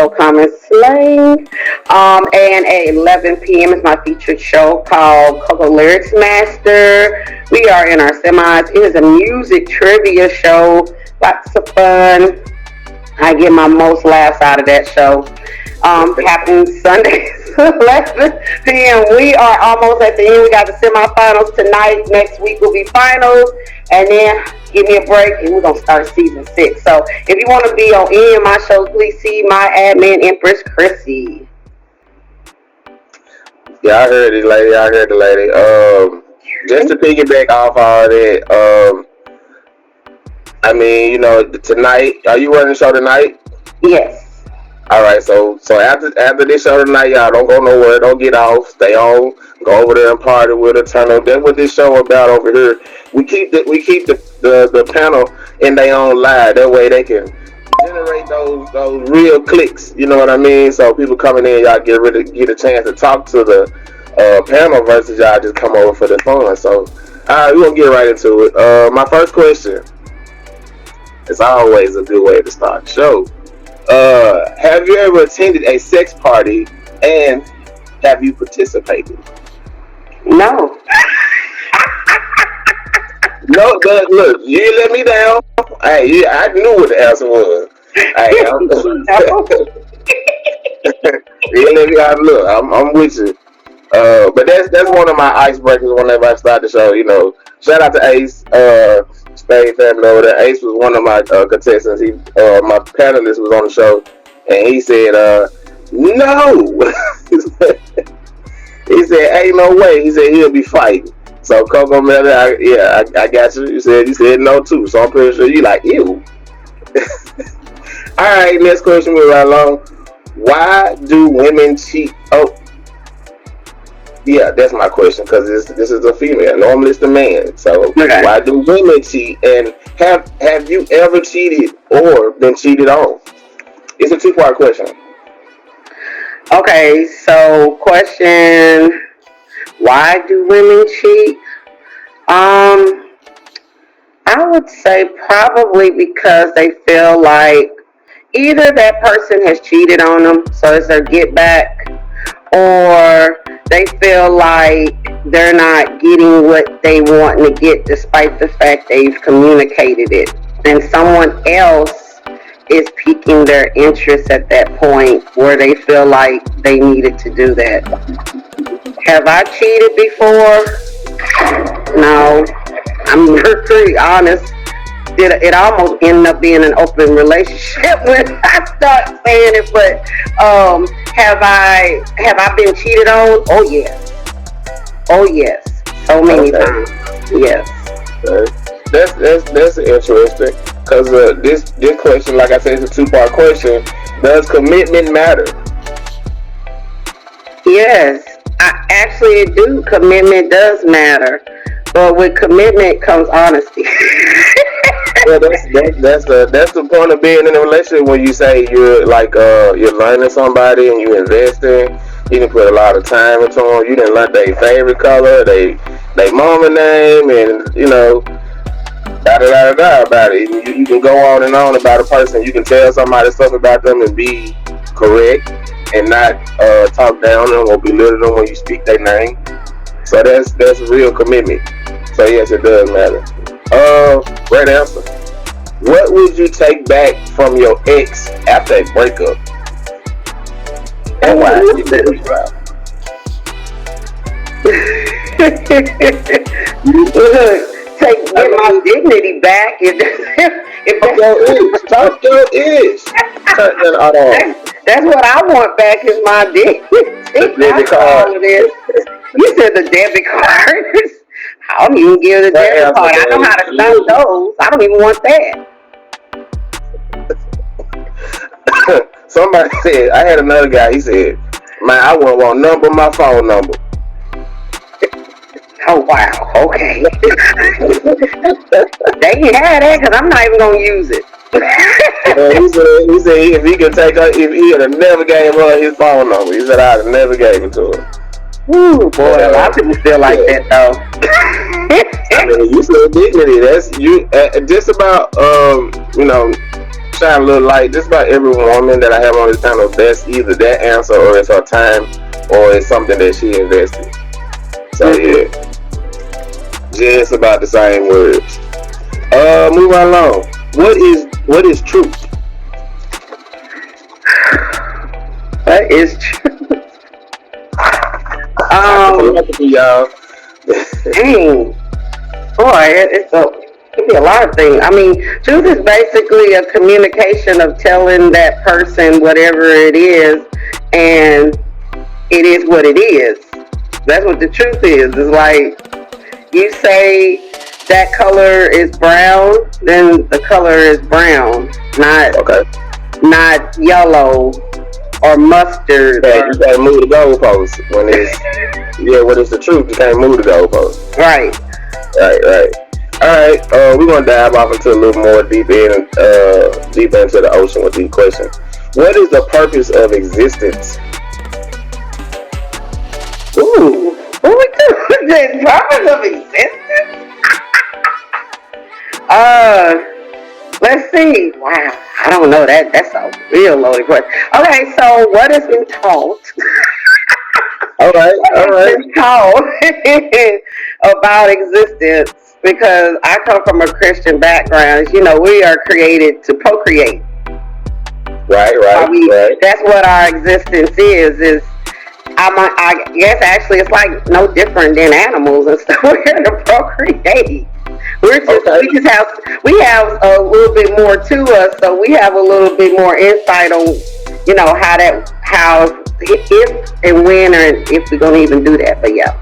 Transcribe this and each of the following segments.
Common Slang. And at 11 p.m. is my featured show called Coco Lyrics Master. We are in our semis. It is a music trivia show. Lots of fun. I get my most laughs out of that show. Happens Sundays, 11 p.m. We are almost at the end. We got the semifinals tonight. Next week will be finals. And then give me a break and we're going to start season 6. So if you want to be on any of my shows, please see my admin, Empress Chrissy. Yeah, I heard it, lady. Just to piggyback off all that, I mean, tonight, are you running the show tonight? Yes. All right, so after this show tonight, y'all don't go nowhere, don't get off, stay on, go over there and party with her, turn up. That's what this show about over here. We keep the panel in their own live. That way they can generate those real clicks. You know what I mean? So people coming in, y'all get a chance to talk to the panel versus y'all just come over for the fun. So, all right, we're gonna get right into it. My first question. It's always a good way to start the show. Have you ever attended a sex party and have you participated? No. No, but look, you didn't let me down. Hey, I knew what the answer was. Hey, you didn't let me down. Look, I'm with you. But that's one of my icebreakers whenever I start the show. Shout out to Ace. Spade family over there. Ace was one of my contestants. My panelist was on the show, and he said, "No." He said, "Ain't no way." He said he'll be fighting. So Coco Melody, I got you. You said no too. So I'm pretty sure you like ew. All right, next question. We're right along. Why do women cheat? Oh, yeah, that's my question because this is a female. Normally it's the man. So why do women cheat? And have you ever cheated or been cheated on? It's a 2-part question. Okay, so question: why do women cheat? I would say probably because they feel like either that person has cheated on them, so it's their get back, or they feel like they're not getting what they want to get despite the fact they've communicated it, and someone else is piquing their interest at that point where they feel like they needed to do that. Have I cheated before? No. I'm pretty honest. It almost ended up being an open relationship when I start saying it, but have I been cheated on? Oh yes. Oh yes. So many times. Yes. That's interesting because this question, like I said, it's a 2-part question. Does commitment matter? Yes, it do. Commitment does matter, but with commitment comes honesty. Well, that's the point of being in a relationship when you say you're learning somebody and you investing. You can put a lot of time into them. You didn't learn their favorite color, they mama name, and da about it. You can go on and on about a person. You can tell somebody stuff about them and be correct and not talk down them or belittle them when you speak their name. So that's real commitment. So yes, it does matter. Great answer. What would you take back from your ex after a breakup? And why? Get my dignity back. Talk your ish. That's what I want back is my dignity. Debit card. You said the debit cards. I don't even give the debit card. I know how to stop those. I don't even want that. Somebody said, I had another guy, he said, man, I wouldn't want number my phone number. Oh, wow. Okay. They can have that because I'm not even going to use it. He said if he could take her, if he had never gave her his phone number, he said I'd have never gave it to her. Ooh, boy, a lot of people feel like that, though. I mean, you said dignity. That's you. Just about, shine a little light. Just about every woman that I have on this panel, that's either that answer or it's her time or it's something that she invested. So yeah, just about the same words. Move on along. What is truth? What is truth? Y'all. Dang, boy, it could be a lot of things. I mean, truth is basically a communication of telling that person whatever it is, and it is what it is. That's what the truth is. It's like you say that color is brown, then the color is brown, not yellow or mustard. Yeah, you can't move the goalpost when it's the truth. You can't move the goalpost. Right. All right. We're gonna dive off into a little more deep into the ocean with these questions. What is the purpose of existence? Ooh, what we do? The purpose of existence? Let's see. Wow, I don't know that. That's a real loaded question. Okay, so what has been taught? All right. Been taught about existence? Because I come from a Christian background. You know, we are created to procreate. Right. That's what our existence is. I guess actually it's like no different than animals and stuff. We're here to procreate. We have a little bit more to us, so we have a little bit more insight on, you know, how if and when or if we're gonna even do that. But yeah,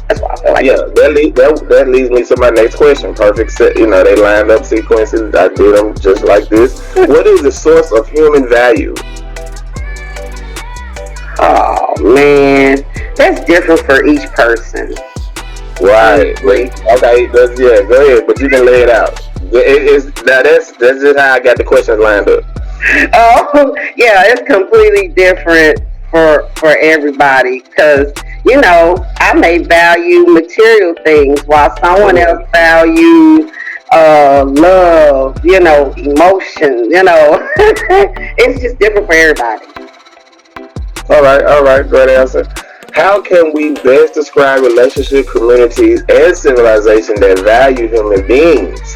that's what I feel like. Yeah, that leads me to my next question. Perfect set. You know, they lined up sequences. I did them just like this. What is the source of human value? Oh man, that's different for each person. Right. Okay. Go ahead. But you can lay it out. That's just how I got the questions lined up. Oh yeah, it's completely different for everybody because you know I may value material things while someone else value love, you know, emotion, you know. It's just different for everybody. All right, great answer. How can we best describe relationship communities and civilization that value human beings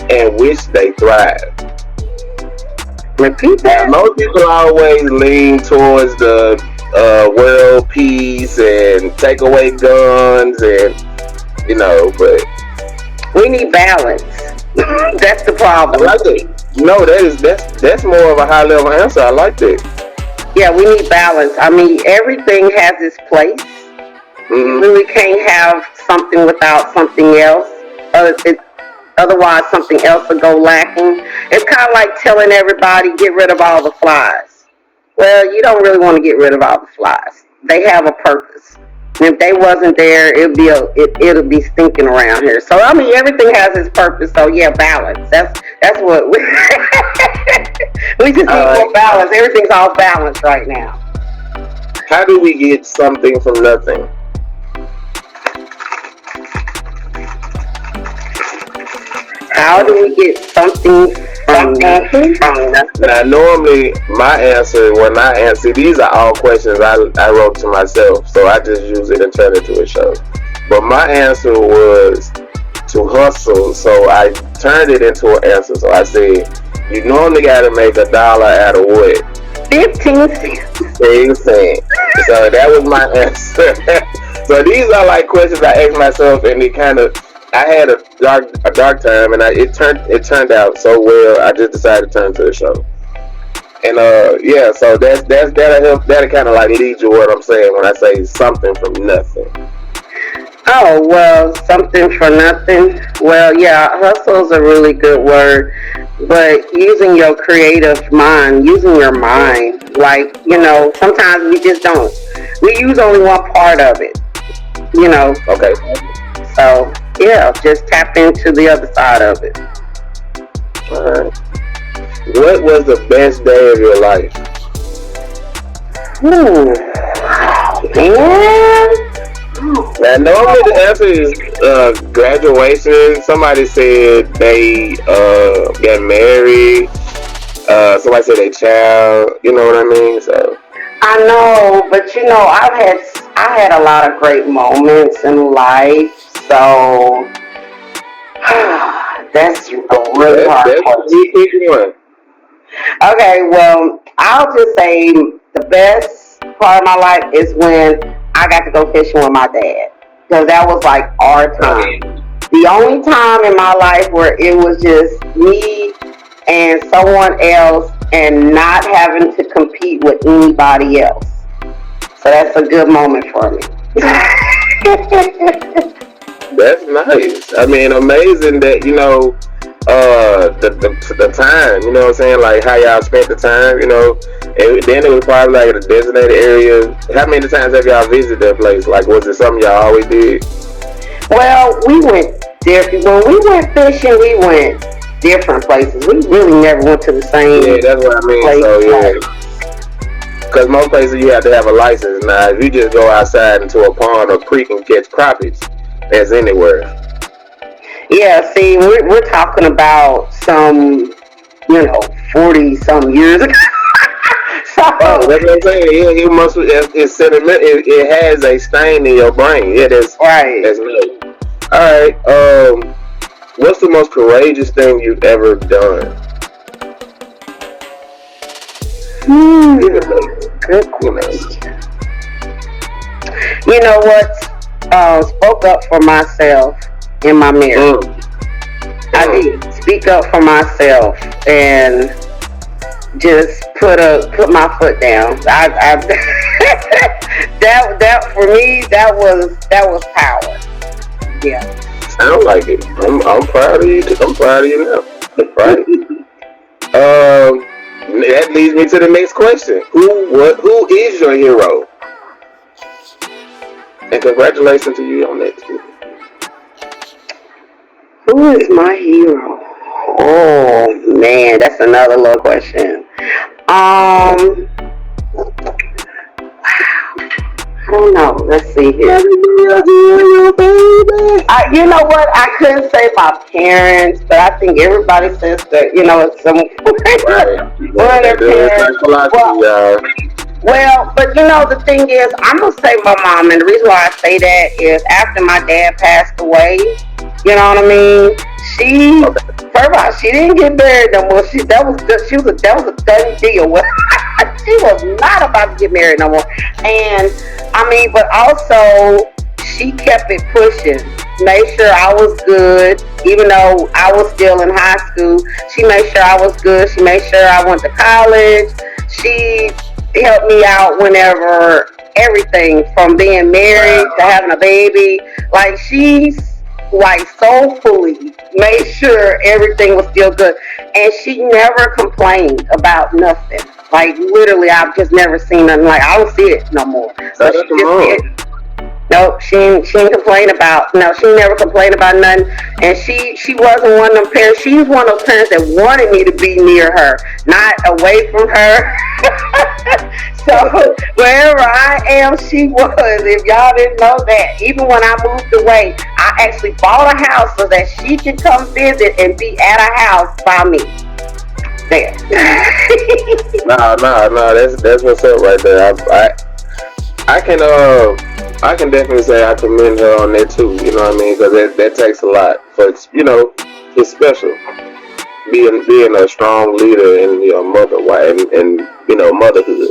and which they thrive? Repeat that. Most people always lean towards the world peace and take away guns and, you know, but we need balance. That's the problem. I like it. No, that's more of a high level answer. I like that. Yeah, we need balance. I mean, everything has its place. You really can't have something without something else. Otherwise, something else will go lacking. It's kind of like telling everybody, get rid of all the flies. Well, you don't really want to get rid of all the flies. They have a purpose. And if they wasn't there, it'll be stinking around here. So I mean, everything has its purpose. So yeah, balance. That's what we we just need more balance. Everything's off balance right now. How do we get something from nothing? How do we get something from nothing? Now, normally my answer, when I answer, these are all questions I wrote to myself, so I just use it and turn it to a show. But my answer was to hustle, so I turned it into an answer. So I said, you normally got to make $1 out of what? 15 cents. 15 cents. So that was my answer. So these are like questions I asked myself, and it kind of, I had a dark time, and it turned out so well. I just decided to turn to the show, and yeah. So that'll kind of like lead you what I'm saying when I say something from nothing. Oh well, something for nothing. Well, yeah, hustle is a really good word, but using your creative mind, using your mind, like you know, sometimes we just don't. We use only one part of it, you know. Okay. So yeah, just tap into the other side of it. Alright. What was the best day of your life? Man. Now normally the answer is graduation. Somebody said they got married. somebody said they child. You know what I mean? So I know, but I had a lot of great moments in life, so that's a really hard that's question. you pick one. Okay, well, I'll just say the best part of my life is when I got to go fishing with my dad, because that was like our time. The only time in my life where it was just me and someone else and not having to compete with anybody else. So that's a good moment for me. That's nice. I mean, amazing that the time. You know what I'm saying? Like how y'all spent the time. And then it was probably like a designated area. How many times have y'all visited that place? Like, was it something y'all always did? Well, we went different. When we went fishing, we went different places. We really never went to the Yeah, same that's what I mean. place So yeah, twice. because most places you have to have a license. Now, if you just go outside into a pond or creek and catch crappies, that's anywhere. Yeah, see, we're talking about some, 40 some years ago. Oh, So, that's what I'm saying. Yeah, it must. It's sentiment. It has a stain in your brain. Yeah, right. that's nice. All right. What's the most courageous thing you've ever done? Hmm, Give it like, good you know. question. You know what? Spoke up for myself in my marriage. Mm, I mm. did speak up for myself and just put my foot down. I that for me that was power. Yeah. Sound like it. I'm proud of you. I'm proud of you now. Right. That leads me to the next question. Who is your hero? And congratulations to you on that too. Who is my hero? Oh man, that's another little question. I don't know. Let's see here. Let me be your hero, baby. You know what? I couldn't say my parents, but I think everybody says that. It's some Right. one of That their is parents. psychology, Well, y'all. but the thing is, I'm gonna say my mom, and the reason why I say that is after my dad passed away. You know what I mean? She, Okay. first of all, she didn't get married no more. That was a done deal. She was not about to get married no more. And I mean, but also she kept it pushing. Made sure I was good, even though I was still in high school. She made sure I was good. She made sure I went to college. She helped me out whenever everything from being married to Wow. having a baby. Like she's like soulfully made sure everything was still good, and she never complained about nothing. Like literally, I've just never seen nothing. Like I don't see it no more. So Shout she out to just mom. did. Nope, she didn't complain about. No, she never complained about nothing. And she wasn't one of them parents. She's one of those parents that wanted me to be near her, not away from her. So wherever I am, she was. If y'all didn't know that, even when I moved away, I actually bought a house so that she could come visit and be at a house by me. There. Nah. That's what's up right there. I can I can definitely say I commend her on that too. You know what I mean? Because that takes a lot. But it's special being a strong leader in your mother wife and motherhood.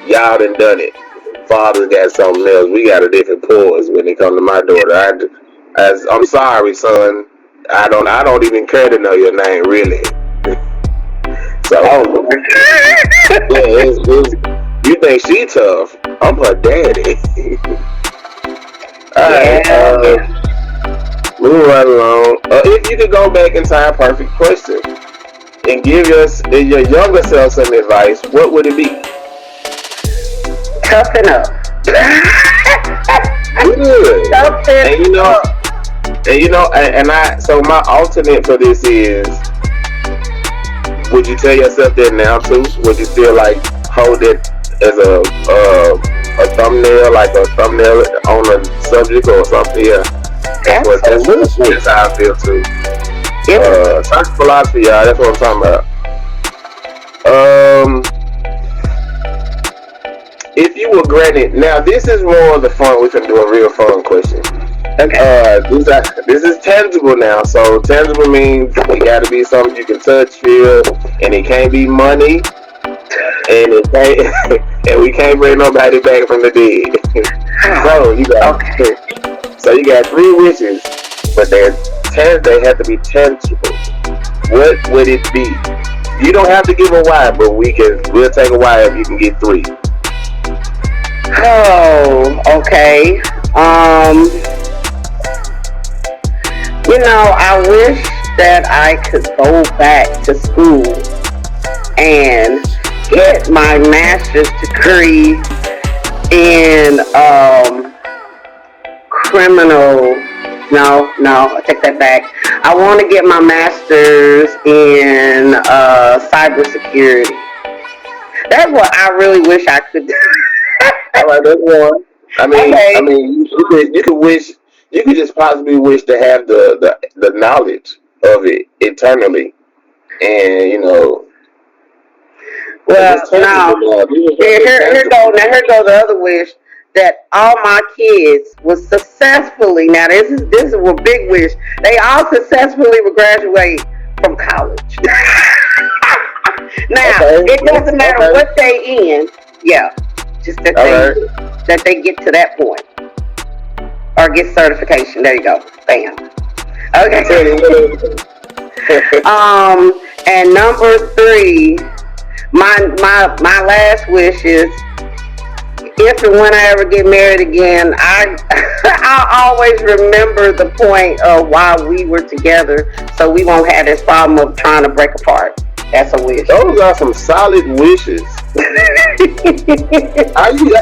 Y'all done it. Father's got something else. We got a different pause when it comes to my daughter. I'm sorry, son. I don't even care to know your name really. So Oh, yeah, you think she tough? I'm her daddy. All right, yeah. moving right along. If you could go back in time, perfect question, and give your younger self some advice, what would it be? Toughen up. Good. Toughen And up. so my alternate for this is, would you tell yourself that now too? Would you still like hold it as a thumbnail, like a thumbnail on a subject or something? Yeah, that's Absolutely. how I feel too. It was Search philosophy, y'all. That's what I'm talking about. Um, if you were granted, now this is more of the fun. We can do a real fun question. Okay. This is tangible now. So tangible means it got to be something you can touch, feel, and it can't be money, and it can't, and we can't bring nobody back from the dead. So you got, Okay. so you got three wishes, but they have to be tangible. What would it be? You don't have to give a why, but we'll take a why if you can get three. Oh, okay. I wish that I could go back to school and get my master's degree in criminal. No, I take that back. I want to get my master's in cybersecurity. That's what I really wish I could do. All right, that's one. I Okay. mean, you could wish, you could just possibly wish to have the knowledge of it eternally, and because Well, it's tangible now now. It's here tangible. go the other wish that all my kids was successfully. Now this is a big wish. They all successfully will graduate from college. Now Okay, it doesn't matter okay, what they in. Yeah, just that all they right. get to that point or get certification. There you go. Bam. Okay. Teddy, And number three, my last wish is if and when I ever get married again, I always remember the point of why we were together, so we won't have this problem of trying to break apart. That's a wish. those are some solid wishes.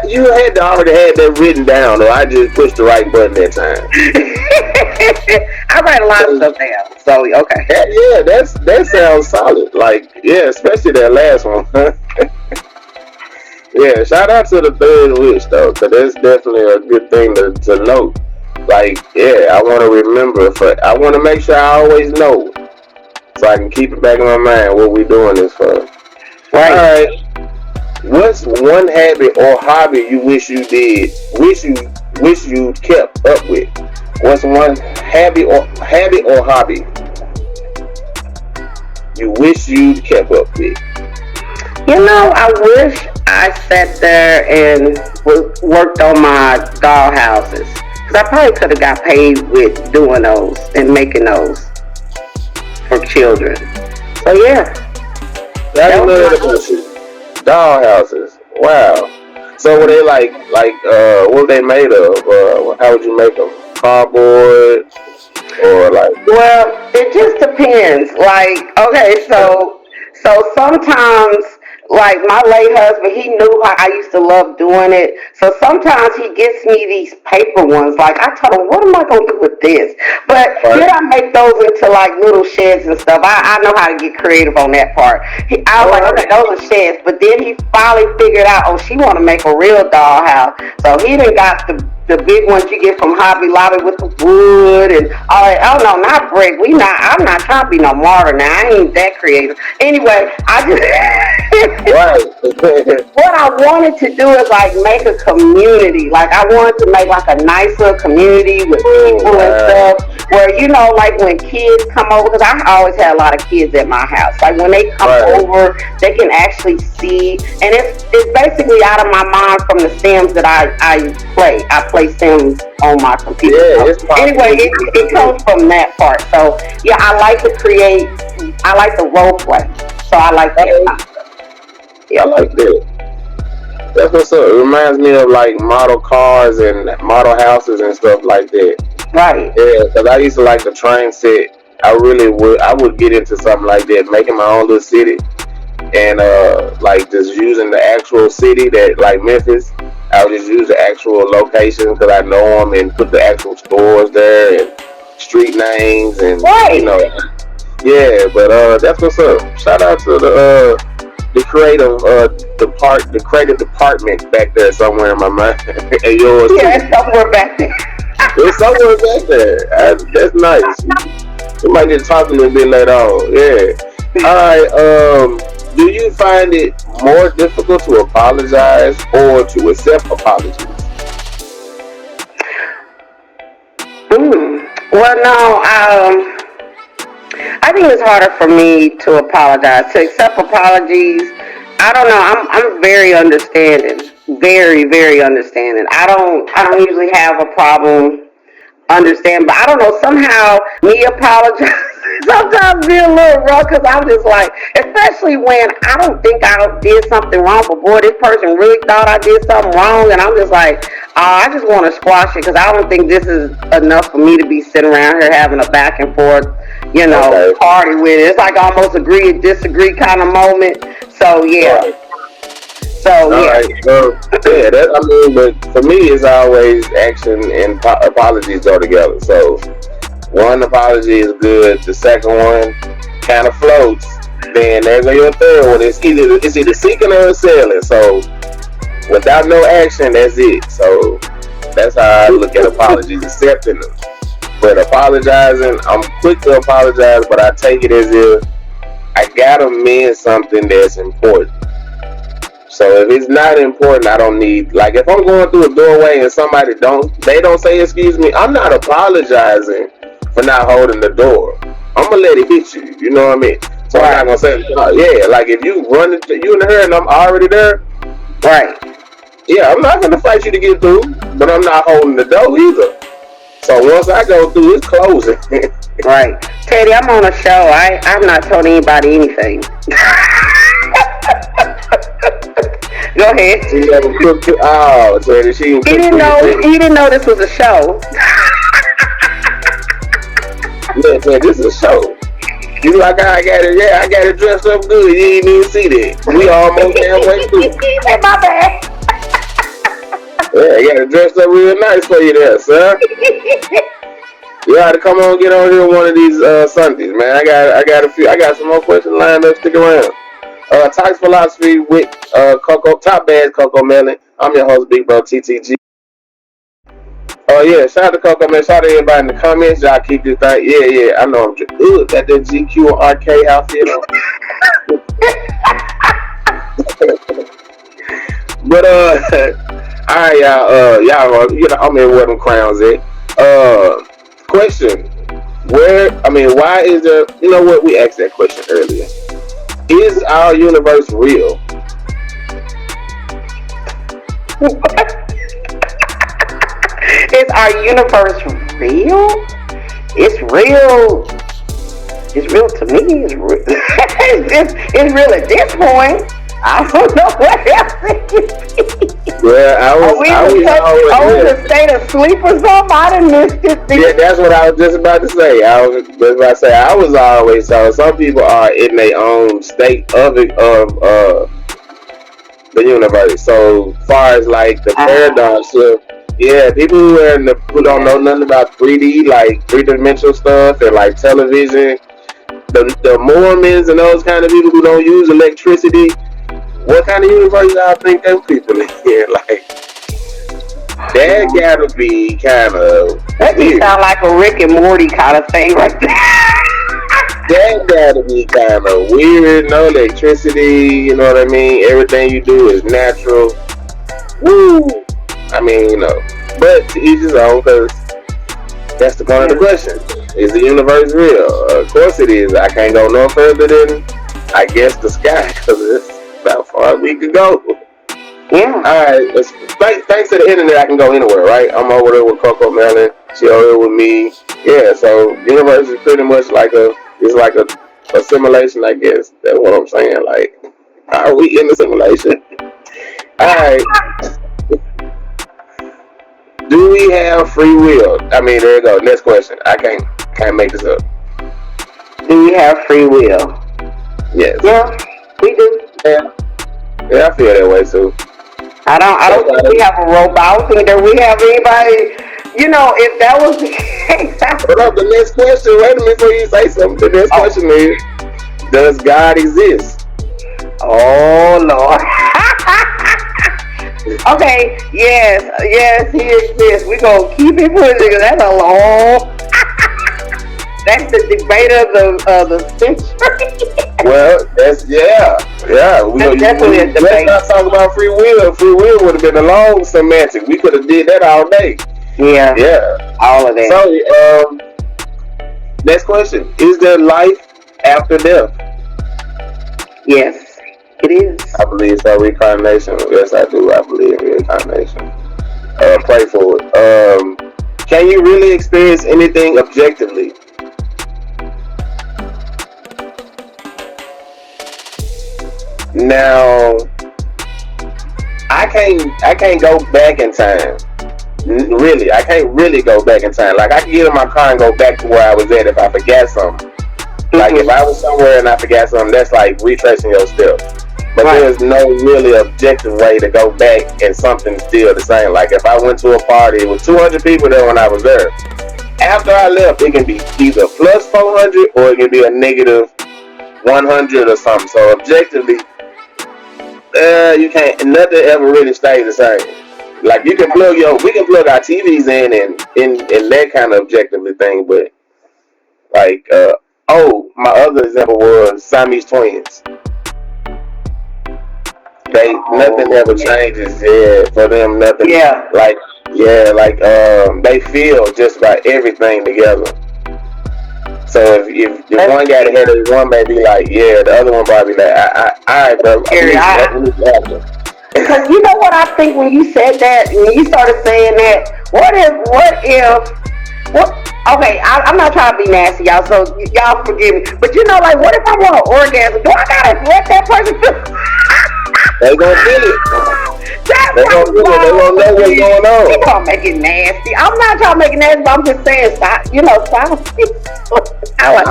You had to already had that written down, or I just pushed the right button that time. I write a lot of So stuff down, so okay. that sounds solid. Like, yeah, especially that last one. Yeah, shout out to the third wish though, because that's definitely a good thing to note. Like, yeah, I want to remember, I want to make sure I always know, so I can keep it back in my mind what we doing this for. All Right. right, what's one habit or hobby you wish you kept up with? What's one habit or hobby you wish you kept up with? I wish I sat there and worked on my dollhouses. Because I probably could have got paid with doing those and making those for children. So, yeah, I that didn't was know that my about you. Dollhouses. Wow. So were they what were they made of? How would you make them? Cardboard or like? Well, it just depends. Like, okay, so sometimes, like my late husband, he knew how I used to love doing it. So sometimes he gets me these paper ones. Like I told him, what am I gonna do with this? But Right. then I make those into like little sheds and stuff. I know how to get creative on that part. I was All like, right. okay, those are sheds. But then he finally figured out, oh, she want to make a real dollhouse. So he done got the big ones you get from Hobby Lobby with the wood and all that. Oh no, not brick. I'm not trying to be no martyr now. I ain't that creative. Anyway, I just Right. what I wanted to do is like make a community. Like I wanted to make like a nice little community with Oh people and wow. stuff. Where like when kids come over, because I always had a lot of kids at my house. Like when they come Right. over, they can actually see, and it's basically out of my mind from the Sims that I play. I play Sims on my computer. Yeah, So it's possible. anyway, it comes from that part. So yeah, I like to create. I like to role play. So I like that Okay. concept. I Yep. like that. That's what's up. It reminds me of like model cars and model houses and stuff like that. Right. Yeah, because I used to like the train set. I really would. I would get into something like that, making my own little city, and like just using the actual city that like Memphis. I would just use the actual locations because I know them and put the actual stores there and street names and Right. yeah. But that's what's up. Shout out to the creative the creative department back there somewhere in my mind and yours Yeah, too. it's somewhere back there. There's somewhere back there. That's nice. We might get to talk a little bit later on. Yeah. All right. Do you find it more difficult to apologize or to accept apologies? Well, no, I think it's harder for me to apologize. To accept apologies, I don't know. I'm very understanding, very very understanding. I don't usually have a problem understand, but I don't know. Somehow, me apologizing sometimes be a little rough because I'm just like, especially when I don't think I did something wrong, but boy, this person really thought I did something wrong, and I'm just like, I just want to squash it because I don't think this is enough for me to be sitting around here having a back and forth, Okay. party with it. It's like almost agree and disagree kind of moment. So yeah, Right. so All yeah, right. Yeah. I mean, but for me, it's always action and apologies go together. So one apology is good. The second one kind of floats. Then there's your third one. It's either seeking or selling. So without no action, that's it. So that's how I look at apologies, accepting them. But apologizing, I'm quick to apologize, but I take it as if I gotta mean something that's important. So if it's not important, I don't need, like, if I'm going through a doorway and they don't say excuse me, I'm not apologizing for not holding the door. I'm gonna let it hit you. You know what I mean? So I'm not right, gonna say, yeah, like if you in the her and I'm already there, right, yeah, I'm not gonna fight you to get through, but I'm not holding the door either. So once I go through, it's closing. right. Teddy, I'm on a show. I'm not telling anybody anything. Go ahead. She never cooked it. Oh, so she didn't He cook didn't for know. you. He didn't know this was a show. Yeah, man, this is a show. You like I got it? Yeah, I got it dressed up good. You didn't even see that. We almost halfway through. My bad. Yeah, I got it dressed up real nice for you there, sir. You ought to come on, get on here one of these Sundays, man. I got some more questions lined up. Stick around. Toxic philosophy with Coco, top bad Coco Melon. I'm your host, Big Bro TTG. Oh yeah, shout out to Coco, man. Shout out to everybody in the comments. Y'all keep this thing. Yeah, yeah. I know I'm just got that GQ and RK outfit on. But all right, y'all, I'm here where them crowns at. Question: why is there? You know what? We asked that question earlier. Is our universe real? Is our universe real? It's real. It's real to me. It's real. It's real at this point. I don't know what else it could be. Yeah, Are we in a state of sleep or something? I done missed it. Yeah, that's what I was just about to say. I was always so. Some people are in their own state of the universe. So far as like the paradigm shift, yeah, people who don't know nothing about 3D, like three-dimensional stuff and like television, the Mormons and those kind of people who don't use electricity. What kind of universe y'all think them people in? Like that gotta be kind of That weird. sound like a Rick and Morty kind of thing right there. That gotta be kind of weird. No electricity, you know what I mean? Everything you do is natural. Woo! I mean, but to each his own, because that's the point of the question. Is the universe real? Of course it is. I can't go no further than, I guess, the sky, because it's about far we could go. Yeah. Alright, thanks to the internet, I can go anywhere, right? I'm over there with Coco Melon. She over there with me. Yeah, so universe is pretty much like a simulation, I guess. That's what I'm saying. Like, are we in the simulation? Alright. Do we have free will? I mean, there you go. Next question. I can't make this up. Do we have free will? Yes. Yeah, we do. Yeah, I feel that way too. I don't think we have a robot. I don't think that we have anybody. If that was the case, Hold up, the next question. Wait a minute before you say something. The next question is, does God exist? Oh Lord. Okay, yes, he exists. We gonna keep it pushing because that's a long. That's the debate of the century. Well, that's yeah. That's definitely a Let's debate. not talk about free will. Free will would have been a long semantic. We could have did that all day. Yeah, Yeah. all of that. So, next question: is there life after death? Yes, it is. I believe so. Reincarnation. Yes, I do. I believe in reincarnation. Pray for it. Can you really experience anything objectively? Now, I can't go back in time. Really, I can't really go back in time. Like I can get in my car and go back to where I was at if I forgot something. Like if I was somewhere and I forgot something, that's like retracing your steps. But Right. there's no really objective way to go back and something's still the same. Like if I went to a party with 200 people there when I was there, after I left, it can be either plus 400 or it can be a negative 100 or something. So objectively, you can't. Nothing ever really stays the same. Like we can plug our TVs in that kind of objectively thing, but like, my other example was Siamese twins. They nothing ever changes. Yeah, for them nothing. Yeah. Like they feel just about everything together. So if one got ahead of one may be like, yeah, the other one probably like, alright, bro. Because you know what I think when you said that, when you started saying that, what okay, I'm not trying to be nasty, y'all, so y'all forgive me. But you know, like, what if I want an orgasm? Do I gotta let that person feel? They gonna feel it. That's They gonna feel it. They gonna know what's going on. You don't make it nasty. I'm not trying to make it nasty, but I'm just saying, stop. I like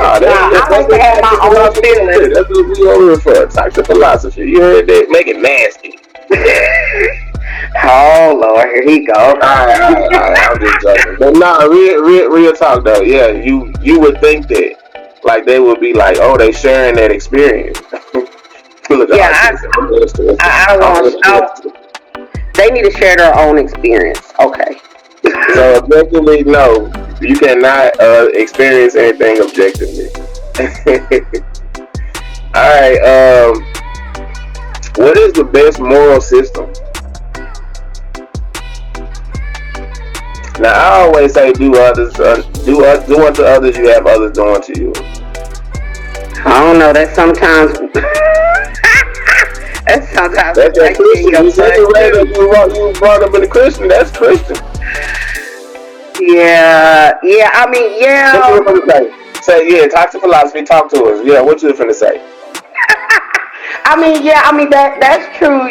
to have my own feelings. That's what we over for. Toxic philosophy. You heard that? Make it nasty. Oh Lord, here he goes. All right, I'm just joking. But nah, real talk though. Yeah, you would think that like they would be like, oh, they sharing that experience. Look, Yeah, I want. They need to share their own experience. Okay. So objectively, no, you cannot experience anything objectively. All right. What is the best moral system? Now I always say do unto others you have others do unto you. I don't know. That's sometimes. That's sometimes. That's that Christian. You brought up in the Christian. That's Christian. Yeah. I mean, yeah. What you finna say? Say yeah. Toxic philosophy. Talk to us. Yeah. What you finna say? I mean, yeah. I mean that's true.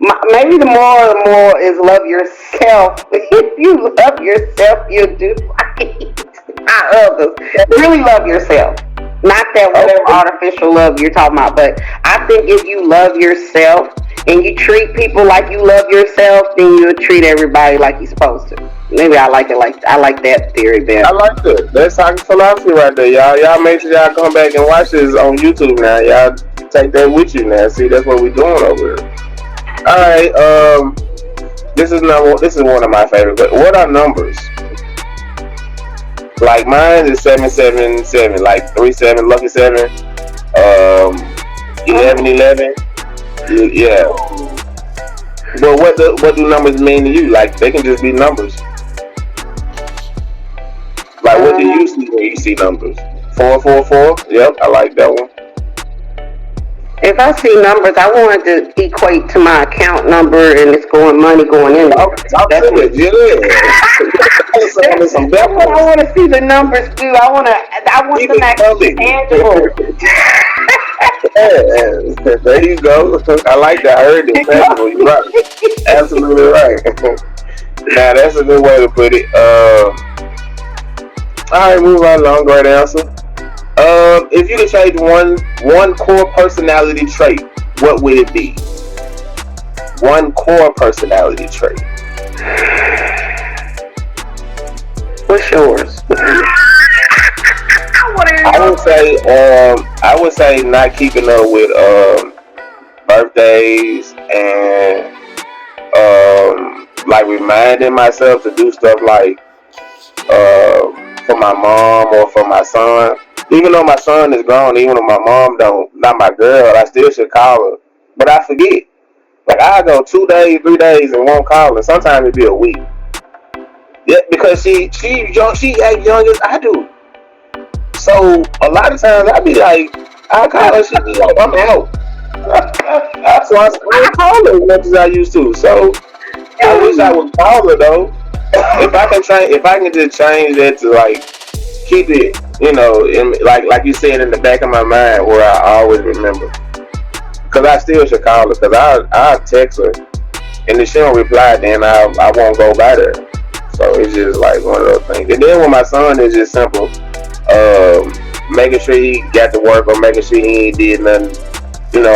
But maybe the moral is love yourself. If you love yourself, you do right. Not others. Really love yourself. Not that whatever artificial love you're talking about, but I think if you love yourself and you treat people like you love yourself, then you'll treat everybody like you're supposed to. Maybe I like that theory better. I like that. That's toxic philosophy right there, y'all. Y'all make sure y'all come back and watch this on YouTube now. Y'all take that with you now. See, that's what we're doing over here. All right. This is one of my favorite. But what are numbers? Like mine is 777, like 37, lucky 7, 11. Yeah. But what do numbers mean to you? Like they can just be numbers. Like what do you see when you see numbers? 444. Yep, I like that one. If I see numbers, I want it to equate to my account number and it's money going in. Talk to it, That's what I want to see the numbers do. I want them actually tangible. Yeah, there you go. I like that. I heard it tangible. You're right. Absolutely right. Now that's a good way to put it. All right, move right along. Great answer. If you could change one core personality trait, what would it be? One core personality trait. What's yours? I would say not keeping up with birthdays and like reminding myself to do stuff like for my mom or for my son. Even though my son is grown, even though my mom don't, not my girl, I still should call her. But I forget. Like I go 2 days, 3 days, and won't call her. Sometimes it be a week. Yeah, because she young, she as young as I do. So a lot of times I be like, I call her, she be like, I'm out. So I don't call her as much as I used to. So I wish I would call her though. If I can just change that to like keep it, like you said in the back of my mind where I always remember. Cause I still should call her. Cause I text her, and if she don't reply, then I won't go by there. So it's just like one of those things. And then with my son, it's just simple. Making sure he got to work or making sure he ain't did nothing.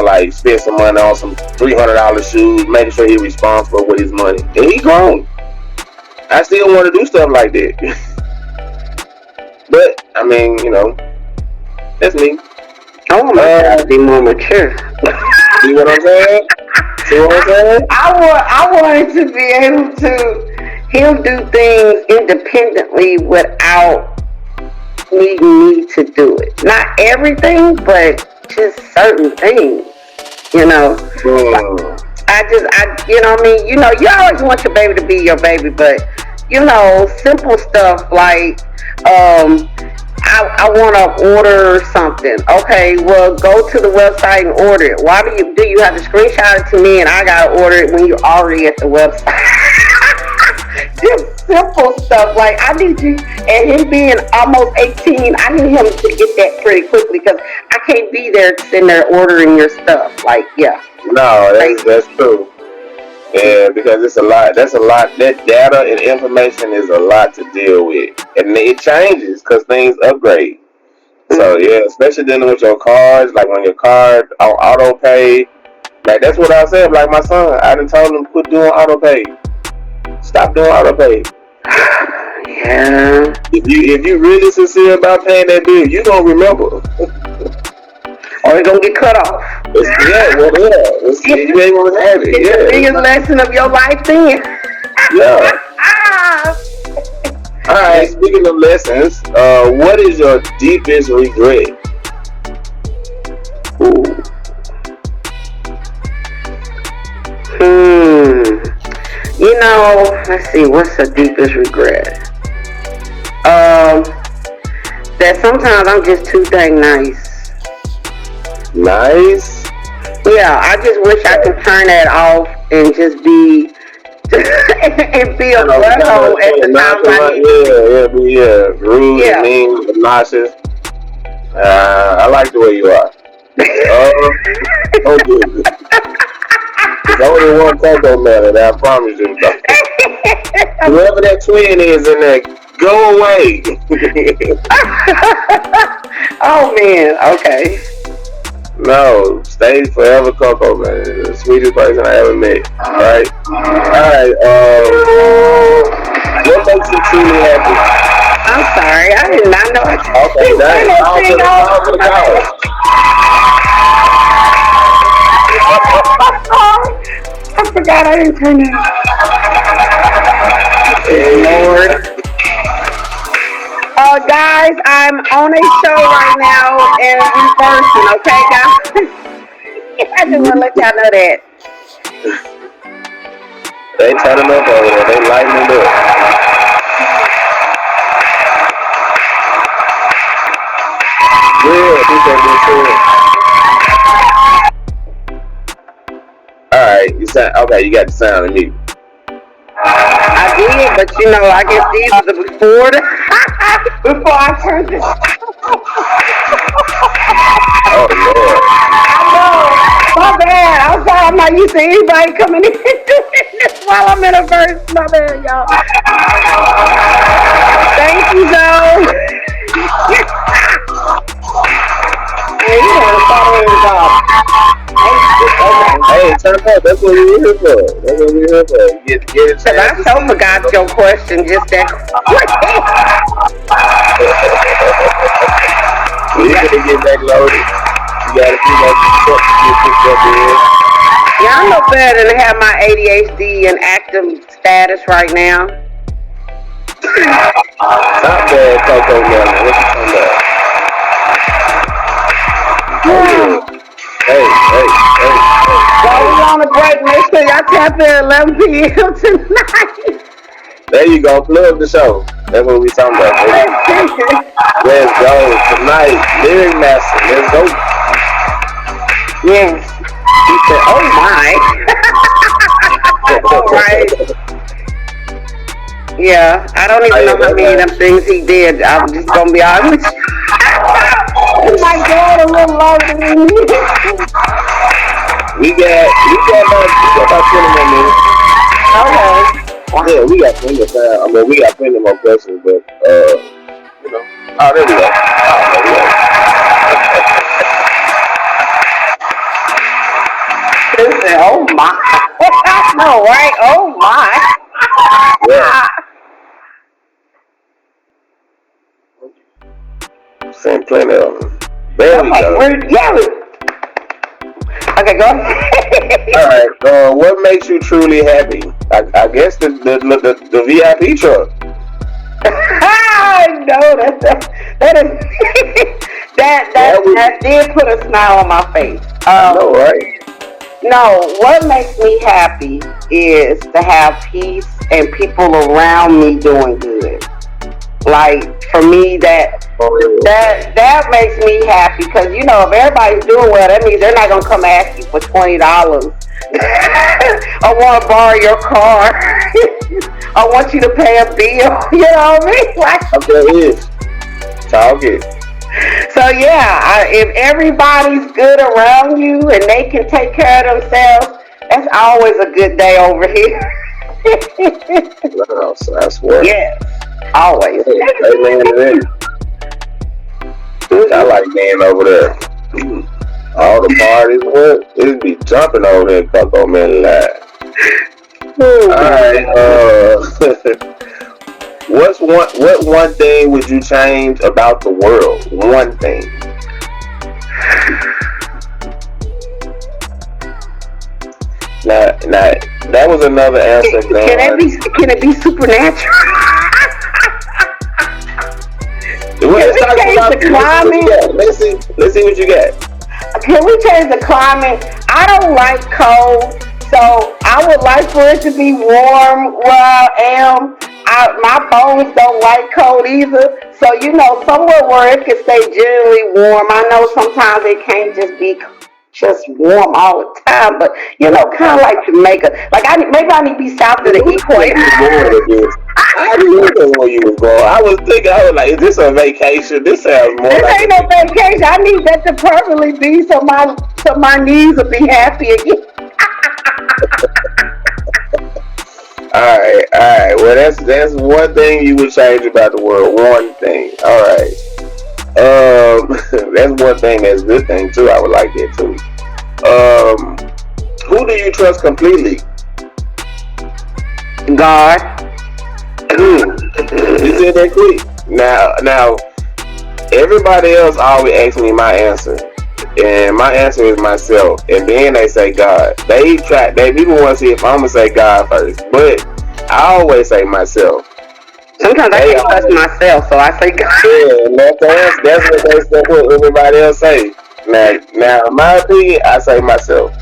Like spend some money on some $300 shoes. Making sure he responsible with his money. And he grown. I still want to do stuff like that. But I mean, that's me. I want my child to be more mature. See what I'm saying? I want to be able to him do things independently without needing me to do it. Not everything, but just certain things. You always want your baby to be your baby, but simple stuff like I want to order something. Okay, well, go to the website and order it. Why do you have to screenshot it to me and I gotta order it when you're already at the website? Just simple stuff like I need you, and him being almost 18, I need him to get that pretty quickly because I can't be there sitting there ordering your stuff. Like, yeah. No, that's true. Yeah, because it's a lot. That's a lot. That data and information is a lot to deal with, and it changes because things upgrade. So yeah, especially dealing with your cards, like when your card on auto pay, like that's what I said. Like my son, I done told him quit doing auto pay. Stop doing auto pay. Yeah. If you really sincere about paying that bill, you gonna remember. Or it's gonna get cut off. You ain't gonna have it. It's the biggest lesson of your life then. Yeah. Alright, speaking of lessons, what is your deepest regret? Ooh. Let's see, what's the deepest regret? That sometimes I'm just too dang nice. Nice? Yeah, I just wish I could turn that off and just be and be a butthole at the times I need. Yeah, rude and mean, obnoxious. I like the way you are. Oh, good. There's only one Coco man, I promise you. Whoever that twin is in there, go away. Oh man, okay. No, stay forever Coco, man. The sweetest person I ever met. Alright? What makes you truly happy? I'm sorry, I did not know I Okay, I forgot I didn't turn it off. Lord. Guys, I'm on a show right now and reversing, okay, guys? I just want to let y'all know that. They turning up over there. They lighting it up. Alright, you got the sound of me. I did, but I guess these are the before I turned it. Oh Lord. I know. My bad. I'm sorry. I'm not used to anybody coming in doing this while I'm in a verse. My bad, y'all. Thank you, Joe. Hey, you want to follow his Hey, turn up. That's what we're here for. Get a chance. I so forgot your question just that quick. You gotta get back loaded. You gotta see that get picked up in. Yeah, I know better than to have my ADHD and active status right now? Top bad Coco Melon. What you talking about? Oh yeah. Hey. While we on the break, make sure y'all tap in at 11 p.m. tonight. There you go. Plug the show. That's what we talking about, baby. Let's go tonight. Lyric Master. Let's go. Yes. He said, oh my. All right. Yeah, I don't even know how many of them things he did. I'm just gonna be honest with you. Oh my God, a little longer than me. We got about 20 more minutes. Okay. Yeah, we got plenty of time. I mean, we got plenty more questions, but you know. Oh, there we go. Listen, oh my. No, right? Oh my. Yeah. Same plenty of them. There we go. Yeah. Okay, go ahead. All right. What makes you truly happy? I guess the VIP truck. No, that did put a smile on my face. I know, right? No, what makes me happy is to have peace and people around me doing good. Like for me, that makes me happy because if everybody's doing well, that means they're not gonna come ask you for $20 I want to borrow your car. I want you to pay a bill. You know what I mean? Like, okay, talk it. So yeah, if everybody's good around you and they can take care of themselves, that's always a good day over here. No, so that's what. Yes, always. I like being over there. All the parties, it be jumping over there, Coco Man Live. Alright, what one thing would you change about the world? One thing. Now that was another answer. Can it be supernatural? Let's change the climate? Let's see what you got. Can we change the climate? I don't like cold, so I would like for it to be warm where I am. My bones don't like cold either. So, somewhere where it can stay generally warm. I know sometimes it can't just be just warm all the time, but, kind of like Jamaica. Like, maybe I need to be south of the equator. I didn't know where you was going. I was like, is this a vacation? This sounds more this like ain't no vacation. I need that to permanently be so my knees will be happy again. Alright. Well, that's one thing you would change about the world. One thing. Alright. That's one thing. That's a good thing too. I would like that too. Who do you trust completely? God. You said that quick. Now, everybody else always asks me my answer, and my answer is myself. And then they say God. People want to see if I'm gonna say God first, but I always say myself. Sometimes I can't trust myself, so I say God. Yeah, and that's what everybody else say. Now, in my opinion, I say myself,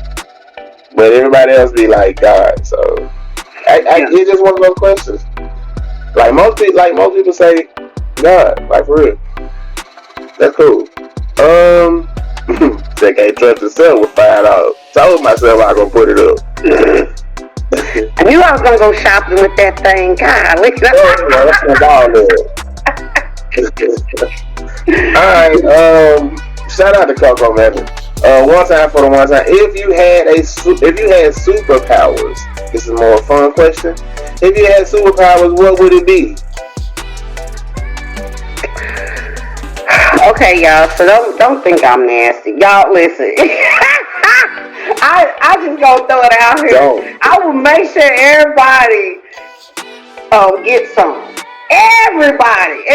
but everybody else be like God. So, it's just one of those questions. Like most people say God, like for real. That's cool. Say can't trust yourself with $5. Told myself I was gonna put it up. I knew I was gonna go shopping with that thing. Golly. Alright, shout out to Coco man. One time for the one time. If you had superpowers, this is a more fun question. If you had superpowers, what would it be? Okay, y'all. So don't think I'm nasty. Y'all listen. I just gonna throw it out here. Don't. I will make sure everybody get some. Everybody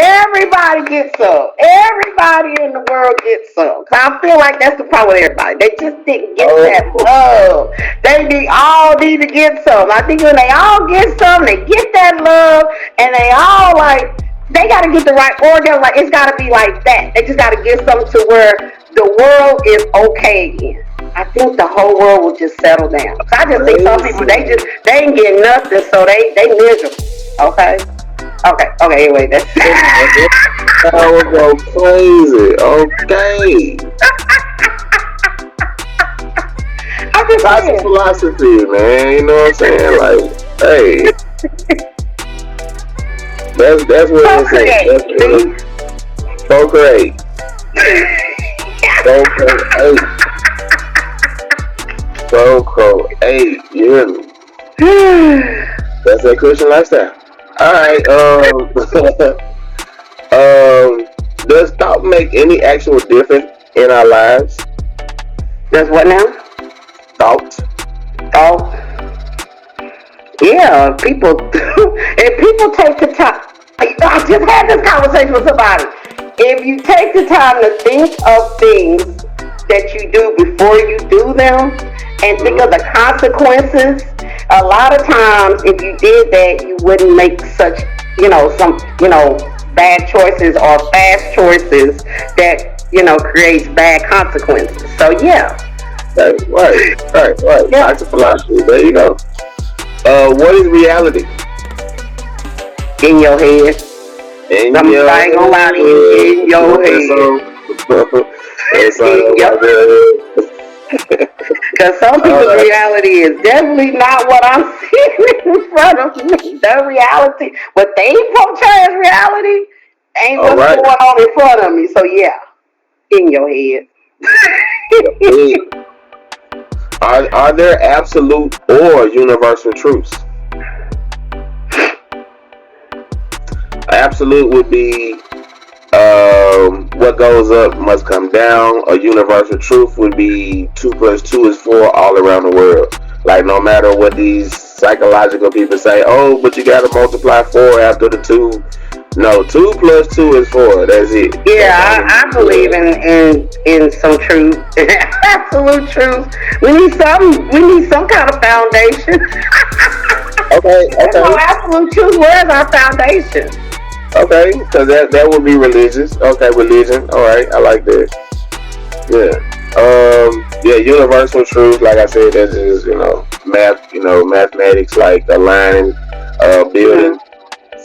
gets some. Everybody in the world gets some. Cause I feel like that's the problem with everybody. They just didn't get that love. All need to get some. I think when they all get some, they get that love, and they all like they gotta get the right organ. Like it's gotta be like that. They just gotta get something to where the world is okay again. I think the whole world will just settle down. I just think some people they ain't get nothing, so they miserable. Okay. Anyway, that's that would go crazy. Okay. I'm just That's saying. philosophy, man. You know what I'm saying? Like, hey, that's what it's procreate. Procreate. You hear me? That's that Christian lifestyle. All right. Does thought make any actual difference in our lives? Does what now? Thought. Oh, yeah. People, if people take the time, I just had this conversation with somebody. If you take the time to think of things that you do before you do them, and think of the consequences, a lot of times, if you did that, you wouldn't make such, bad choices or fast choices that, creates bad consequences. So, yeah. Right. Yeah. That's a philosophy. There you go. What is reality? In your head. I ain't gonna lie to you. In your head. Because some people's reality is definitely not what I'm seeing in front of me. The reality, what they portray as reality, ain't what's going on in front of me. So yeah, in your head. Are there absolute or universal truths? Absolute would be what goes up must come down. A universal truth would be 2 plus 2 is 4 all around the world. Like no matter what these psychological people say, oh, but you gotta multiply 4 after the 2. No, 2 plus 2 is 4. That's it. Yeah, I believe in some truth, absolute truth. We need some kind of foundation. Okay. There's no absolute truth. Where's our foundation? Okay, because that would be religious. Okay, religion. All right, I like that. Yeah. Universal truth. Like I said, that's just mathematics. Like a line, building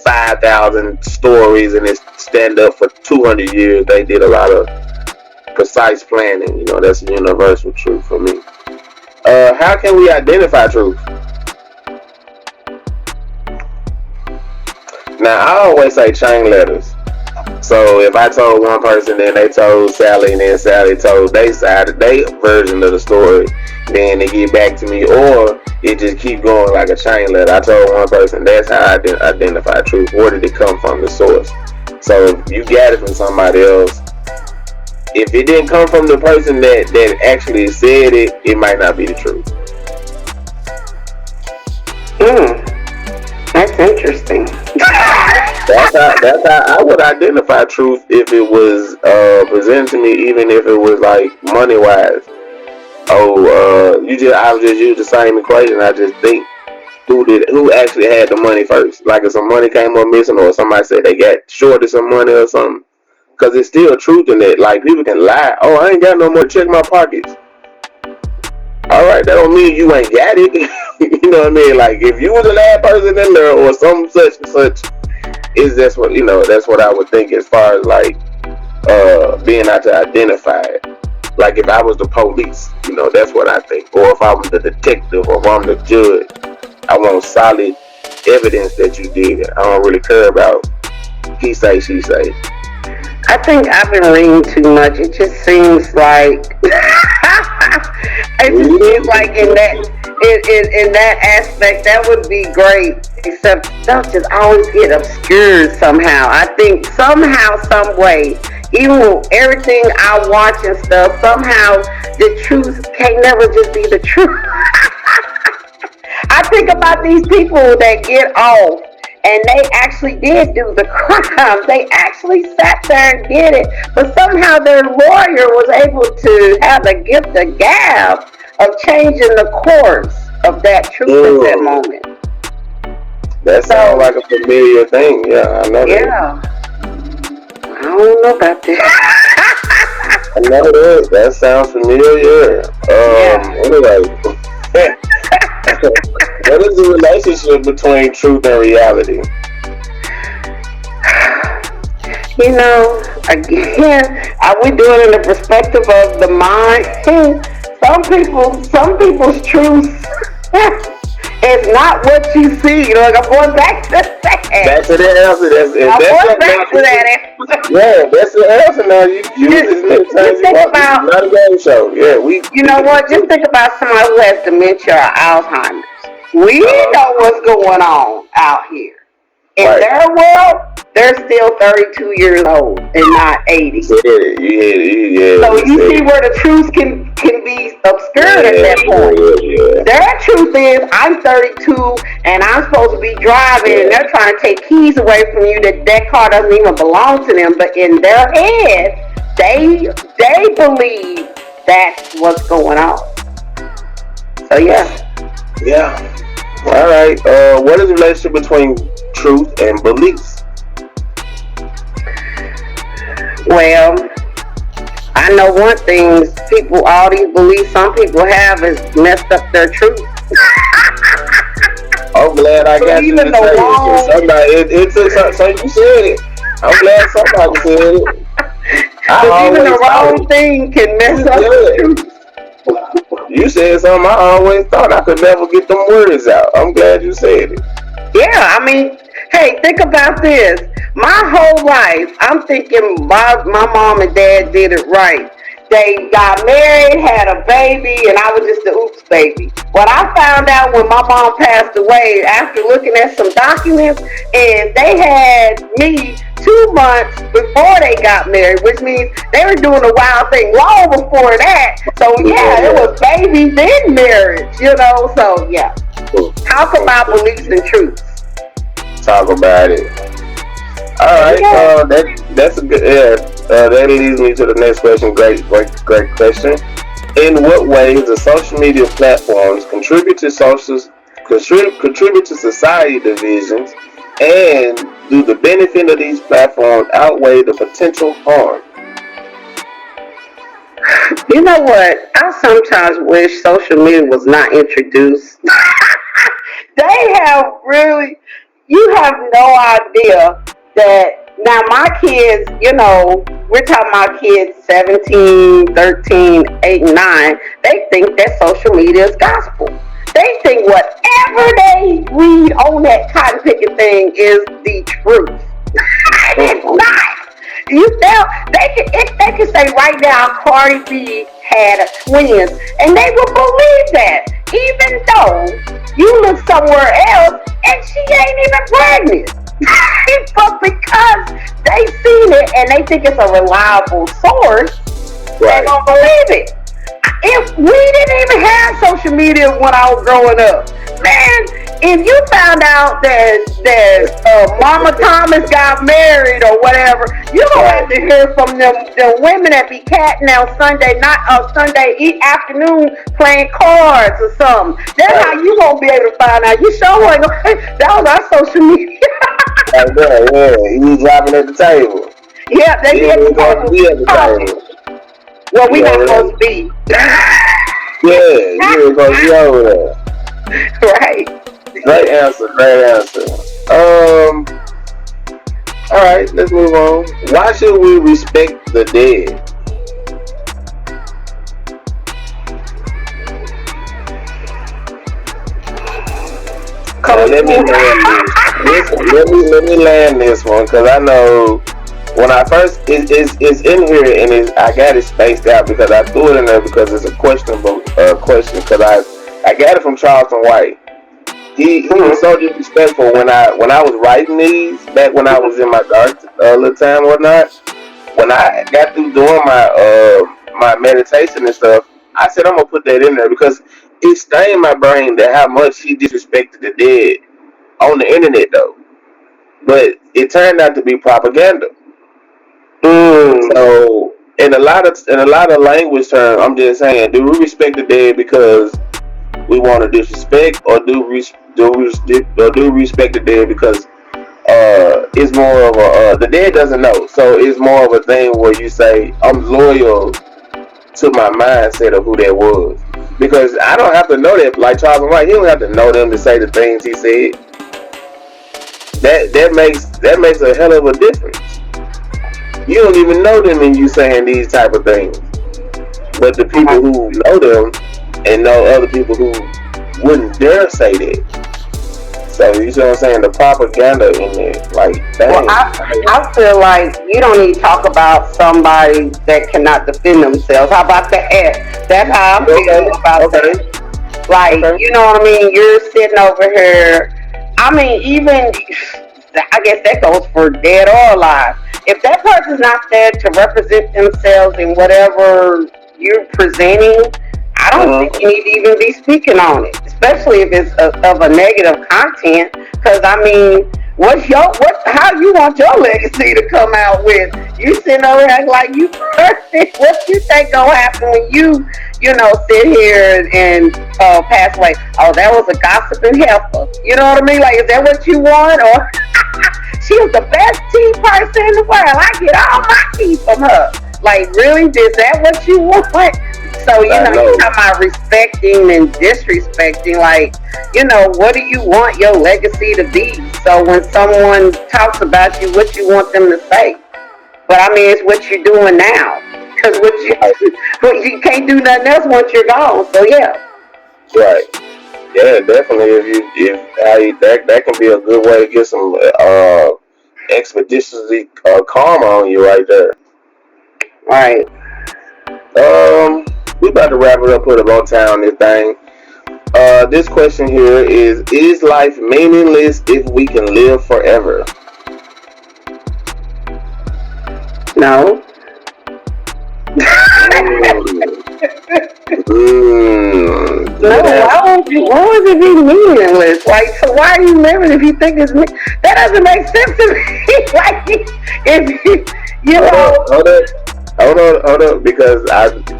5,000 stories and it stand up for 200 years. They did a lot of precise planning. That's a universal truth for me. How can we identify truth? Now, I always say chain letters. So if I told one person, then they told Sally, and then Sally told their version of the story, then they get back to me, or it just keep going like a chain letter. I told one person, that's how I identify truth. Where did it come from, the source? So if you got it from somebody else, if it didn't come from the person that actually said it, it might not be the truth. That's interesting. That's how I would identify truth if it was presented to me, even if it was like money wise. I would just use the same equation. I just think who actually had the money first. Like if some money came up missing, or somebody said they got shorted some money or something. Because it's still truth in it. Like people can lie. Oh, I ain't got no more. Check my pockets. All right, that don't mean you ain't got it. You know what I mean? Like if you was the last person in there, or some such and such, that's what That's what I would think as far as like being out to identify it. Like if I was the police, that's what I think. Or if I was the detective, or if I'm the judge, I want solid evidence that you did it. I don't really care about he say, she say. I think I've been reading too much. It just seems like in that aspect that would be great. Except stuff just always get obscured somehow. I think somehow, some way, even with everything I watch and stuff, somehow the truth can't never just be the truth. I think about these people that get off and they actually did do the crime. They actually sat there and did it, but somehow their lawyer was able to have the gift of gab of changing the course of that truth at that Mm, moment. that sounds So like a familiar thing. Yeah, I know that. yeah, I don't know about that. I know that. That sounds familiar. Yeah. Anyway, what is the relationship between truth and reality? Again, are we doing it in the perspective of the mind? Some people's truth is not what you see. Like I'm going back to Back that. to the answer. If I'm that's going something back to now, that. yeah, that's the answer now. You use it as many times Just as you think want. This is about, not a game show. Yeah, you we know can what? Just conclude. think about somebody who has dementia or Alzheimer's. We Uh, know what's going on out here. In right. their world, they're still 32 years old and not 80. You hit it. You hit it. Yeah, So you you said see it. where the truth can be obscured at Yeah, that point. yeah, Their truth is I'm 32 and I'm supposed to be driving and yeah, they're trying to take keys away from you that car doesn't even belong to them. But in their head, they believe that's what's going on. So yeah. yeah. All right. What is the relationship between truth and beliefs? Well, I know one thing people all these beliefs some people have is messed up their truth. I'm glad I got you Believing to the say it. 'Cause wrong somebody, it took so you said it. I'm glad somebody said it. I believing always the thought wrong thing can mess you up the good. truth. You said something I always thought I could never get them words out. I'm glad you said it. Yeah, I mean, hey, think about this. My whole life, I'm thinking my mom and dad did it right. They got married, had a baby, and I was just the oops baby. What I found out when my mom passed away, after looking at some documents, is they had me 2 months before they got married, which means they were doing a wild thing long before that. So Yeah, yeah, it yeah. was baby then marriage. So yeah, talk about beliefs and truths. Talk about it. All There you right. go. That's a good. Yeah. That leads me to the next question. Great question. In what ways do social media platforms contribute to society divisions, and do the benefit of these platforms outweigh the potential harm? You know what? I sometimes wish social media was not introduced. They have really, you have no idea that now my kids, we're talking about kids 17, 13, 8, and 9, they think that social media is gospel. They think whatever they read on that cotton picking thing is the truth. It's Mm, not. You know, they can say right now Cardi B had a twins, and they will believe that, even though you look somewhere else and she ain't even pregnant. But because they seen it and they think it's a reliable source, they right. gonna believe it. If we didn't even have social media when I was growing up, man, if you found out that Mama Thomas got married or whatever, you gonna have Right. to hear from them women that be catting out Sunday night or Sunday afternoon playing cards or something. That's how Right. you gonna be able to find out. You sure ain't gonna, that was our social media. Right there. Yeah. He was driving at the table. Yeah, they He be at the was going to table be at the talking. table. Well, we You not over there? supposed to be. Yeah. You was going to be over there. Right. Great answer. Great answer. Um. All right. Let's move on. Why should we respect the dead? Now Coach let me Wu. land this. Let me land this one because I know when I first it's in here and I got it spaced out because I threw it in there because it's a questionable question because I got it from Charleston White. He was Mhm. so disrespectful when I was writing these back when I was in my dark little time or whatnot. When I got through doing my meditation and stuff, I said I'm gonna put that in there because it stained my brain that how much he disrespected the dead on the internet though. but it turned out to be propaganda. Mm. So in a lot of language terms, I'm just saying, do we respect the dead because we want to disrespect, or do we respect the dead because it's more of a the dead doesn't know, so it's more of a thing where you say I'm loyal to my mindset of who that was, because I don't have to know that. Like Charles White, he don't have to know them to say the things he said. That makes a hell of a difference. You don't even know them and you saying these type of things, but the people who know them and know other people who wouldn't dare say that. So you see what I'm saying? The propaganda in there, like, Well, dang. I feel like you don't need to talk about somebody that cannot defend themselves. How about that? That's how I'm Okay, feeling about okay, that. Like, okay. you know what I mean? You're sitting over here. I mean, even, I guess that goes for dead or alive. If that person's not there to represent themselves in whatever you're presenting, I don't think Mm-hmm. you need to even be speaking on it, especially if it's of a negative content. Because I mean, how you want your legacy to come out with? You sitting over here like you perfect. What you think gonna happen when sit here and pass away? Oh, that was a gossiping heifer. You know what I mean? Like, is that what you want? Or she was the best tea person in the world. I get all my tea from her. Like, really? Is that what you want? So, I you know. talking about respecting and disrespecting, like, what do you want your legacy to be? So when someone talks about you, what you want them to say? But I mean, it's what you're doing now. Because Right, you can't do nothing else once you're gone. So yeah. right. Yeah, definitely. That can be a good way to get some expeditiously karma on you right there. Right. We about to wrap it up. Put a bow tie on this thing. This question here is life meaningless if we can live forever? No. Mm. Mm. No, Good answer. why would it be meaningless? Like, so why are you living if you think it's that doesn't make sense to me. Like, if you Hold up, know, hold up, hold up, because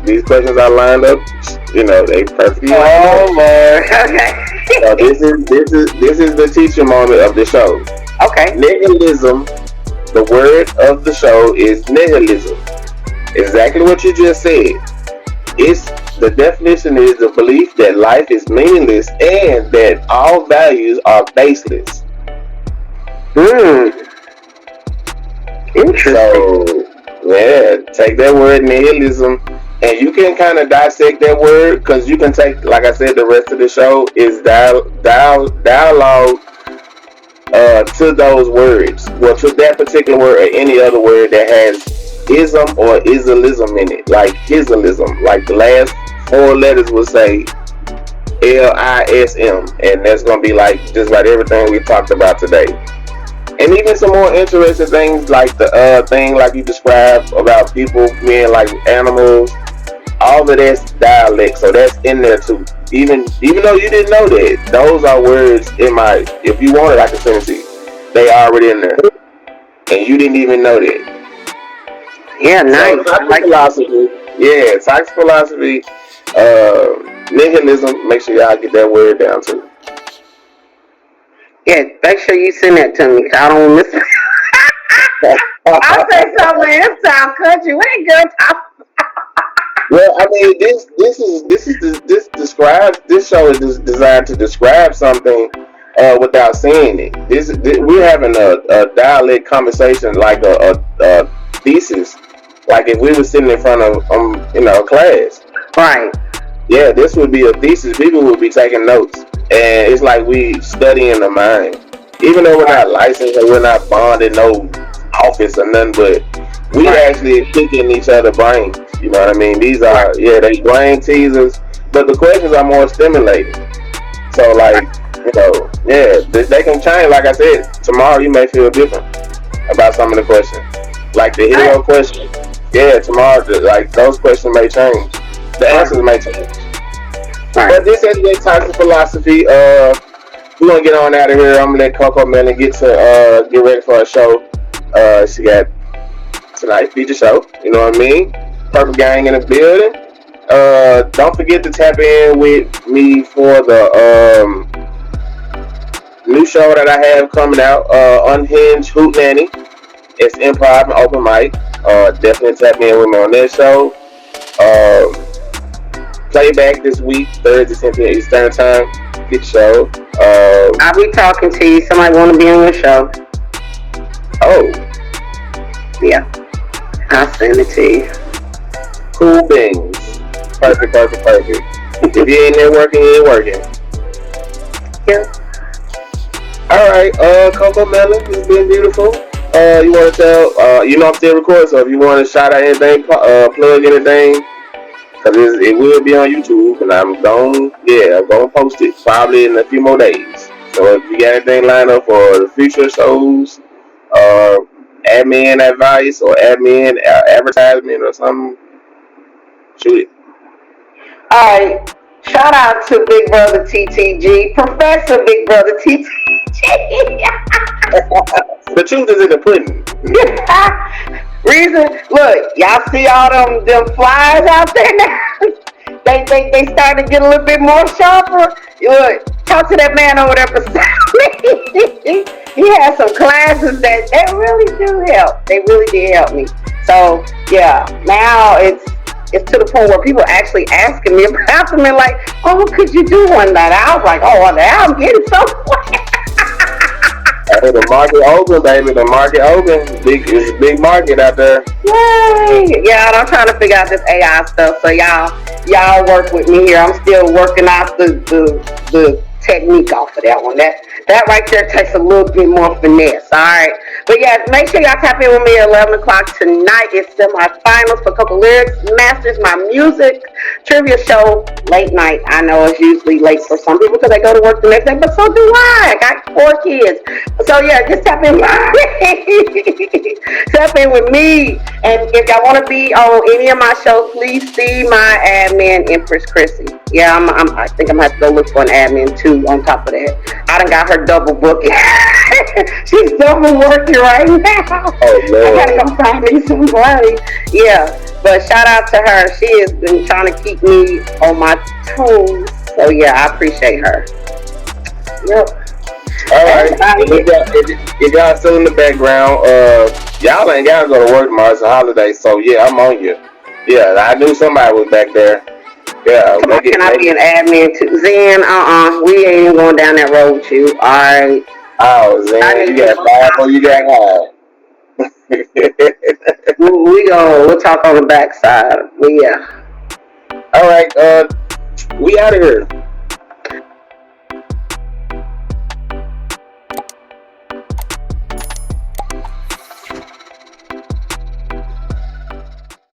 these questions I lined up, they perfectly line up. oh Lord, So okay, this is the teacher moment of the show. okay, Nihilism. The word of the show is nihilism. Exactly what you just said. It's the definition is the belief that life is meaningless and that all values are baseless. hmm, interesting. So, yeah, take that word nihilism, and you can kind of dissect that word, because you can take, like I said, the rest of the show is dialogue to those words. Well, to that particular word or any other word that has ism or isalism in it, like hisalism, like the last four letters will say LISM, and that's gonna be like just like everything we talked about today. And even some more interesting things like the thing like you described about people being like animals. All of that's dialect, so that's in there too. Even though you didn't know that, those are words in my. If you wanted, I can send it to you. They are already in there, and you didn't even know that. Yeah, So nice. I toxic like it. philosophy, yeah, toxic philosophy, nihilism. Make sure y'all get that word down too. Yeah, make sure you send that to me. 'Cause I don't miss. I'll say something. It sound country. We ain't good talk. Well, I mean, this describes this show is designed to describe something without saying it. We're having a dialect conversation like a thesis, like if we were sitting in front of a class. Right. Yeah, this would be a thesis. People would be taking notes, and it's like we studying the mind. Even though we're not licensed or we're not bonded, no office or nothing, but we Right. actually picking each other brains. You know what I mean? These Right. are they brain teasers, but the questions are more stimulating. So like they can change. Like I said, tomorrow you may feel different about some of the questions. Like the Right. hero question, yeah, tomorrow like those questions may change. The Right. answers may change. Right. But this has been toxic philosophy. we're gonna get on out of here. I'm gonna let Coco Melon get ready for her show. She got tonight feature show. You know what I mean? Purple Gang in the building. Don't forget to tap in with me for the new show that I have coming out. Unhinged Hoot Nanny. It's improv and open mic. Definitely tap in with me on that show. Playback this week, Thursday, 10 p.m. Eastern Time. Good show. I'll be talking to you. Somebody want to be on your show? Oh, Yeah, I'll send it to you. cool beans. Perfect. If you ain't there working, you ain't working. Yeah. All right, Coco Melon, it's been beautiful. You want to tell? You know I'm still recording, so if you want to shout out anything, plug anything, because it will be on YouTube, and I'm gonna post it probably in a few more days. So if you got anything lined up for the future shows, uh, admin advice or admin advertisement or something, shoot it. All right. Shout out to Big Brother TTG, Professor Big Brother TTG. The truth is in the pudding. Reason, look, y'all see all them flies out there now? They starting to get a little bit more sharper. Look, talk to that man over there beside me. He has some classes that really do help. They really did help me. So yeah, now it's to the point where people actually asking me about them and like, oh, could you do one night? I was like, oh, now I'm getting somewhere. Hey, the market open, baby. The market open. It's a big market out there. Yay! Yeah, I'm trying to figure out this AI stuff. So y'all work with me here. I'm still working out the technique off of that one. That right there takes a little bit more finesse. All right. But yeah, make sure y'all tap in with me at 11 o'clock tonight. It's semifinals for a couple lyrics, masters, my music, trivia show, late night. I know it's usually late for some people because they go to work the next day, but so do I. I got 4 kids. So yeah, just tap in tap in with me. And if y'all want to be on any of my shows, please see my admin, Empress Chrissy. Yeah, I think I'm gonna have to go look for an admin too on top of that. I done got her double booking. She's double working right now. Oh, I gotta go find me somebody. Yeah, but shout out to her. She has been trying to keep me on my toes. So yeah, I appreciate her. Yep. All right. If y'all still in the background, y'all ain't gotta go to work tomorrow. It's a holiday, so yeah, I'm on you. Yeah, I knew somebody was back there. Yeah, Come on, can I be an admin too? Zen, we ain't even going down that road with you. Alright. Oh, Zen, you got 5 or you got high. We'll talk on the backside. Yeah. All right, we out of here.